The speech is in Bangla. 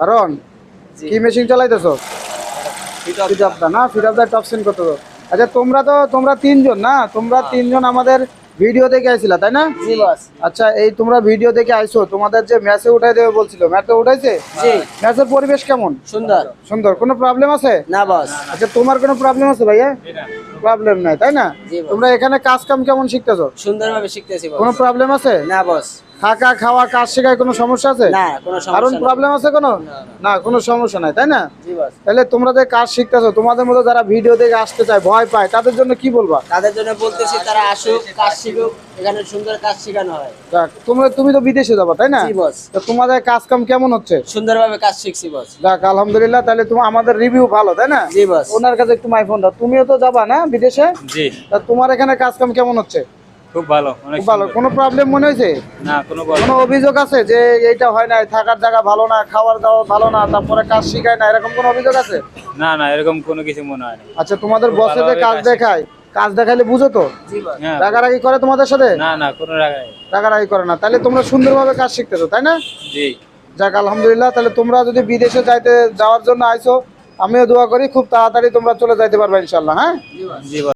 কারণ কি মেশিন চালাইতেছো? ফিট না ফিট অফ দা টপ সেন কত? আচ্ছা তোমরা তিনজন না, তোমরা তিনজন আমাদের ভিডিও দেখে আইছিলা তাই না? জি বস। আচ্ছা এই তোমরা ভিডিও দেখে আইছো, তোমাদের যে ম্যাচে উঠাই দেবে বলছিল, ম্যাচে উঠাইছে? জি। ম্যাচের পরিবেশ কেমন? সুন্দর। সুন্দর। কোনো প্রবলেম আছে? না বস। আচ্ছা তোমার কোনো প্রবলেম আছে ভাইয়া? প্রবলেম নাই তাই না? জি বস। তোমরা এখানে কাজ কাম কেমন শিখতেছো? সুন্দরভাবে শিখতেছি বস। কোনো প্রবলেম আছে? না বস। থাকা খাওয়া কাজ শেখায় কোনো সমস্যা আছে? না, কোনো কারণ সমস্যা প্রবলেম আছে কোনো? না কোনো সমস্যা নাই তাই না? জি বস। তাহলে তোমরা যে কাজ শিখতেছো, তোমাদের মতো যারা ভিডিও দেখে আসতে চায়, ভয় পায়, তাদের জন্য কি বলবা? তাদের জন্য বলতেছি তারা আসুক, কাজ শিখুক, এখানে সুন্দর কাজ শেখানো হয়। যাক, তুমি তো বিদেশে যাবা তাই না? জি বস। তো তোমাদের কাজ কাম কেমন হচ্ছে? সুন্দরভাবে কাজ শিখছি বস। যাক আলহামদুলিল্লাহ, তাহলে তোমার আমাদের রিভিউ ভালো তাই না? জি বস। ওনার কাছে একটু মাই ফোন দাও। তুমিও তো যাবা না বিদেশে? জি তা তোমার এখানে কাজ কাম কেমন হচ্ছে? খুব ভালো, অনেক খুব ভালো। সুন্দর। কোনো প্রবলেম মনে হয়েছে? না কোনো কোনো অভিযোগ আছে যে এইটা হয় না, থাকার জায়গা ভালো না, খাবার দাওয়া ভালো না, তারপরে কাজ শিখায় না, এরকম কোনো অভিযোগ আছে? না না এরকম কোনো কিছু মনে হয় না। আচ্ছা তোমাদের খুব বসে যে ভালোভাবে কাজ কাজ দেখায়, কাজ দেখাইলে বুঝো তো? জি বস। হ্যাঁ। রাগারাগি করে তোমাদের সাথে? না না কোনো রাগাই। রাগারাগি করে না, তাহলে তোমরা সুন্দরভাবে কাজ শিখতেছো তাই না? জি যাক আলহামদুলিল্লাহ, তাহলে তোমরা যদি বিদেশে যাওয়ার জন্য আইছো, আমিও দোয়া করি খুব তাড়াতাড়ি তোমরা চলে যাইতে পারবে ইনশাল্লাহ। হ্যাঁ জি।